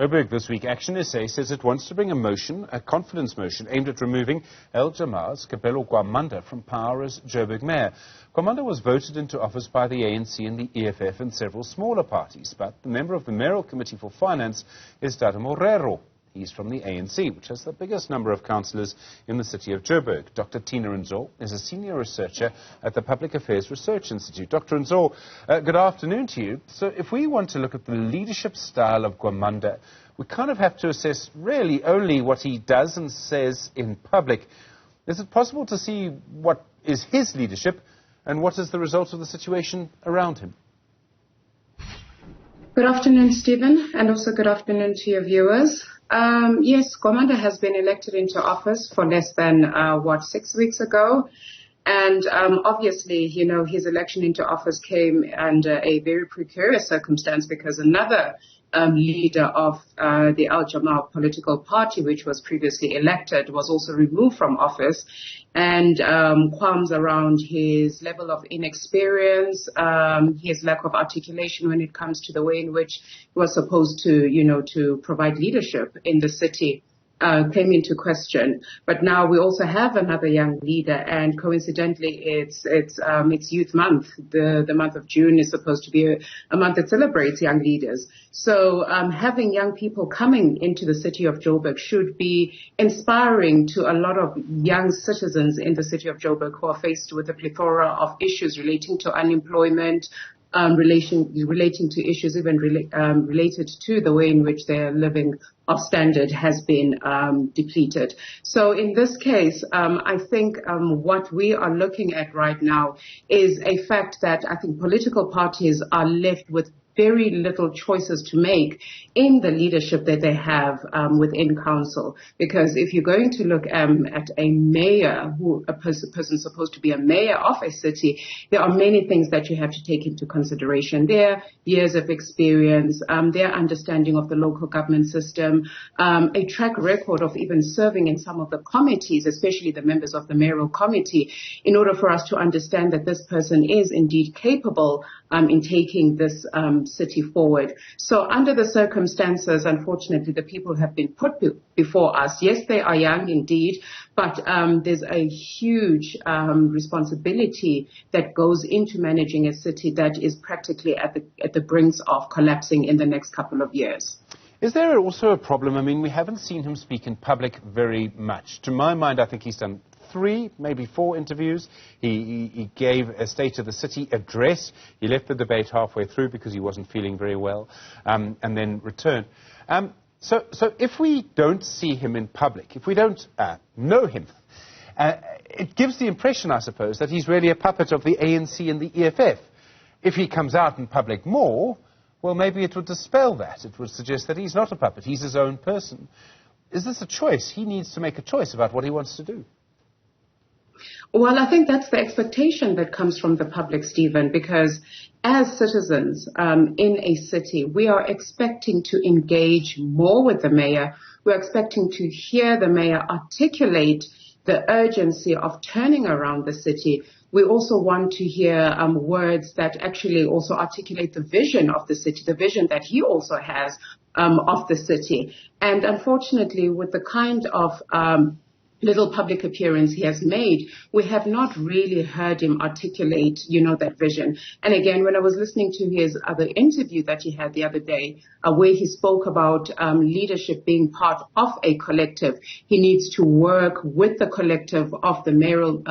Joburg this week, ActionSA says it wants to bring a confidence motion aimed at removing Jama-ah's Kabelo Gwamanda from power as Joburg mayor. Gwamanda was voted into office by the ANC and the EFF and several smaller parties, but the member of the Mayoral Committee for Finance is Thapelo. He's from the ANC, which has the biggest number of councillors in the city of Joburg. Dr. Thina is a senior researcher at the Public Affairs Research Institute. Dr. Nzo, good afternoon to you. So if we want to look at the leadership style of Gwamanda, we kind of have to assess really only what he does and says in public. Is it possible to see what is his leadership and what is the result of the situation around him? Good afternoon, Stephen, and also good afternoon to your viewers. Yes, Gwamanda has been elected into office for less than, 6 weeks ago. And obviously, you know, his election into office came under a very precarious circumstance because another leader of the Jama-ah political party, which was previously elected, was also removed from office. And qualms around his level of inexperience, his lack of articulation when it comes to the way in which he was supposed to, you know, to provide leadership in the city. Came into question. But now we also have another young leader, and coincidentally it's Youth Month. The month of June is supposed to be a month that celebrates young leaders. So having young people coming into the city of Joburg should be inspiring to a lot of young citizens in the city of Joburg who are faced with a plethora of issues relating to unemployment, relating to issues even related to the way in which their living of standard has been depleted. So in this case, I think what we are looking at right now is a fact that I think political parties are left with very little choices to make in the leadership that they have within council. Because if you're going to look at a mayor, a person supposed to be a mayor of a city, there are many things that you have to take into consideration. Their years of experience, their understanding of the local government system, a track record of even serving in some of the committees, especially the members of the mayoral committee, in order for us to understand that this person is indeed capable in taking this city forward. So under the circumstances, unfortunately, the people have been put before us. Yes, they are young indeed, but there's a huge responsibility that goes into managing a city that is practically at the brinks of collapsing in the next couple of years. Is there also a problem? I mean, we haven't seen him speak in public very much. To my mind, I think he's done 3, maybe 4 interviews. He gave a State of the City address. He left the debate halfway through because he wasn't feeling very well, and then returned. So if we don't see him in public, if we don't know him, it gives the impression, I suppose, that he's really a puppet of the ANC and the EFF. If he comes out in public more, well, maybe it would dispel that. It would suggest that he's not a puppet. He's his own person. Is this a choice? He needs to make a choice about what he wants to do. Well, I think that's the expectation that comes from the public, Stephen, because as citizens in a city, we are expecting to engage more with the mayor. We're expecting to hear the mayor articulate the urgency of turning around the city. We also want to hear words that actually also articulate the vision of the city, the vision that he also has of the city. And unfortunately, with the kind of little public appearance he has made, we have not really heard him articulate, you know, that vision. And again, when I was listening to his other interview that he had the other day, where he spoke about leadership being part of a collective, he needs to work with the collective of the mayoral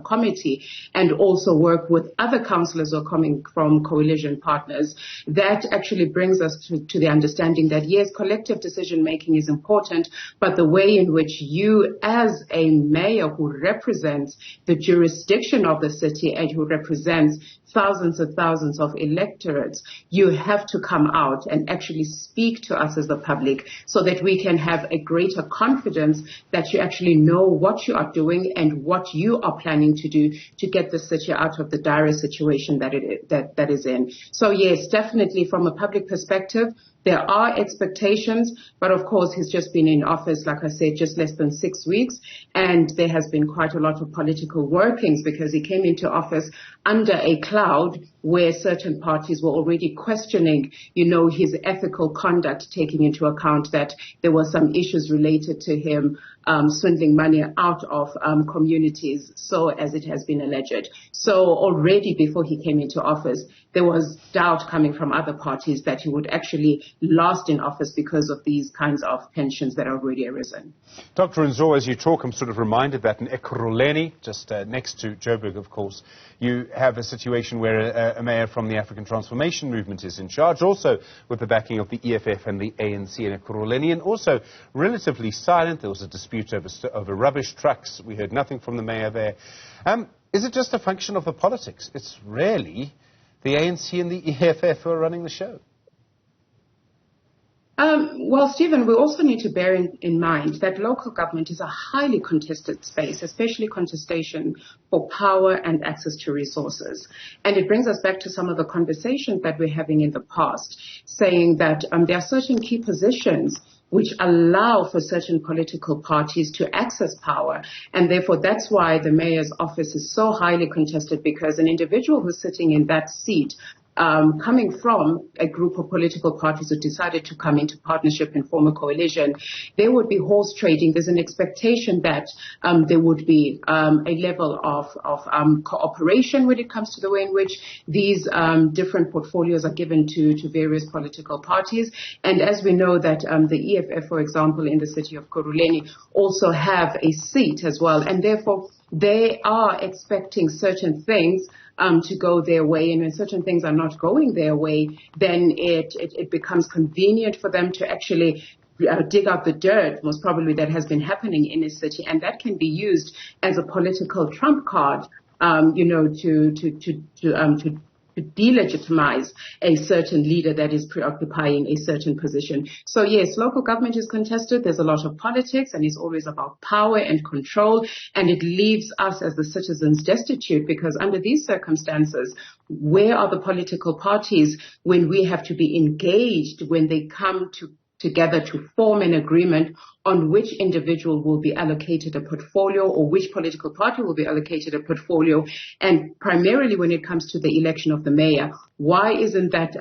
committee and also work with other councillors who are coming from coalition partners. That actually brings us to the understanding that, yes, collective decision-making is important, but the way in which you, as a mayor who represents the jurisdiction of the city and who represents thousands of electorates, you have to come out and actually speak to us as the public so that we can have a greater confidence that you actually know what you are doing and what you are planning to do to get the city out of the dire situation that is in. So yes, definitely from a public perspective, there are expectations, but of course he's just been in office, like I said, just less than 6 weeks, and there has been quite a lot of political workings because he came into office under a cloud where certain parties were already questioning, his ethical conduct, taking into account that there were some issues related to him swindling money out of communities, so as it has been alleged. So already before he came into office, there was doubt coming from other parties that he would actually last in office because of these kinds of tensions that are already arisen. Dr. Nzo, as you talk, I'm sort of reminded that in Ekurhuleni, just next to Joburg, of course, you have a situation where a mayor from the African Transformation Movement is in charge, also with the backing of the EFF and the ANC in Ekurhuleni, and also relatively silent. There was a dispute over rubbish trucks. We heard nothing from the mayor there. Is it just a function of the politics? It's really the ANC and the EFF who are running the show. Well, Stephen, we also need to bear in mind that local government is a highly contested space, especially contestation for power and access to resources. And it brings us back to some of the conversations that we're having in the past, saying that there are certain key positions which allow for certain political parties to access power. And therefore, that's why the mayor's office is so highly contested, because an individual who's sitting in that seat coming from a group of political parties who decided to come into partnership and form a coalition, they would be horse trading. There's an expectation that there would be a level of cooperation when it comes to the way in which these different portfolios are given to various political parties. And as we know that the EFF, for example, in the city of Ekurhuleni also have a seat as well. And therefore, they are expecting certain things to go their way, and when certain things are not going their way, then it becomes convenient for them to actually dig out the dirt, most probably, that has been happening in a city, and that can be used as a political trump card, to delegitimize a certain leader that is preoccupying a certain position. So yes, local government is contested. There's a lot of politics, and it's always about power and control, and it leaves us as the citizens destitute, because under these circumstances, where are the political parties when we have to be engaged, when they come together to form an agreement on which individual will be allocated a portfolio or which political party will be allocated a portfolio? And primarily when it comes to the election of the mayor, why isn't that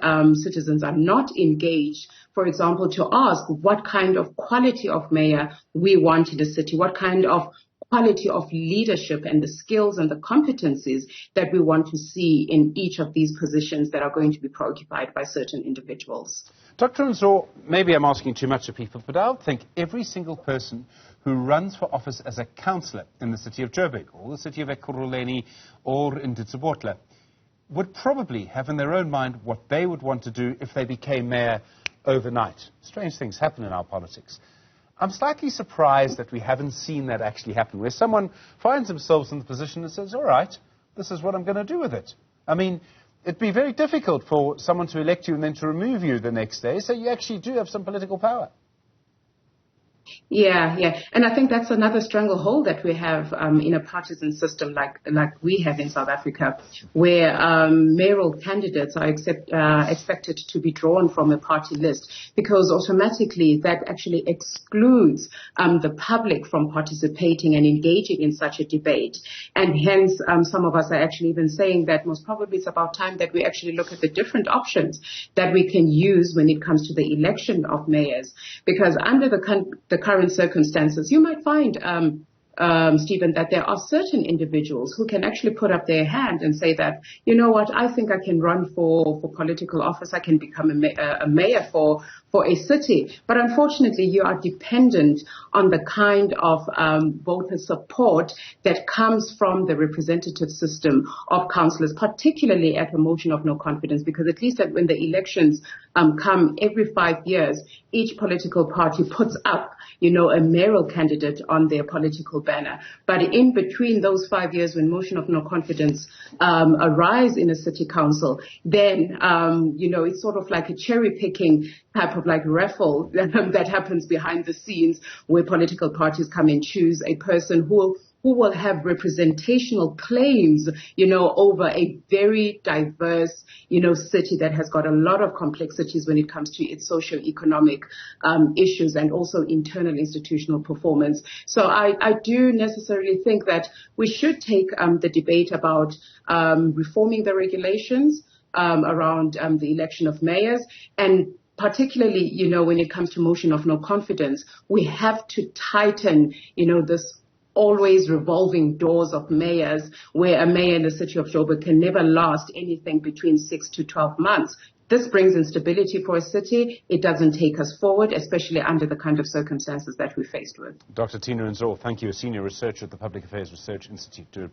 citizens are not engaged, for example, to ask what kind of quality of mayor we want in the city, what kind of quality of leadership and the skills and the competencies that we want to see in each of these positions that are going to be preoccupied by certain individuals. Dr. Nzo, maybe I'm asking too much of people, but I would think every single person who runs for office as a councillor in the city of Joburg or the city of Ekurhuleni or in Ditsobotla would probably have in their own mind what they would want to do if they became mayor overnight. Strange things happen in our politics. I'm slightly surprised that we haven't seen that actually happen, where someone finds themselves in the position and says, all right, this is what I'm going to do with it. I mean, it'd be very difficult for someone to elect you and then to remove you the next day, so you actually do have some political power. Yeah. And I think that's another stranglehold that we have in a partisan system like we have in South Africa, where mayoral candidates are expected to be drawn from a party list, because automatically that actually excludes the public from participating and engaging in such a debate. And hence, some of us are actually even saying that most probably it's about time that we actually look at the different options that we can use when it comes to the election of mayors, because under the current circumstances, you might find, Stephen, that there are certain individuals who can actually put up their hand and say that, you know what, I think I can run for political office, I can become a mayor for a city. But unfortunately, you are dependent on the kind of voter support that comes from the representative system of councillors, particularly at a motion of no confidence, because at least that when the elections come every 5 years, each political party puts up, a mayoral candidate on their political banner. But in between those 5 years, when motion of no confidence arise in a city council, then, it's sort of like a cherry picking type of like raffle that happens behind the scenes, where political parties come and choose a person who who will have representational claims, over a very diverse, city that has got a lot of complexities when it comes to its socio-economic issues and also internal institutional performance. So I do necessarily think that we should take the debate about reforming the regulations around the election of mayors, and particularly, when it comes to motion of no confidence, we have to tighten, this always revolving doors of mayors, where a mayor in the city of Joburg can never last anything between 6 to 12 months. This brings instability for a city. It doesn't take us forward, especially under the kind of circumstances that we're faced with. Dr. Thina, thank you, a senior researcher at the Public Affairs Research Institute.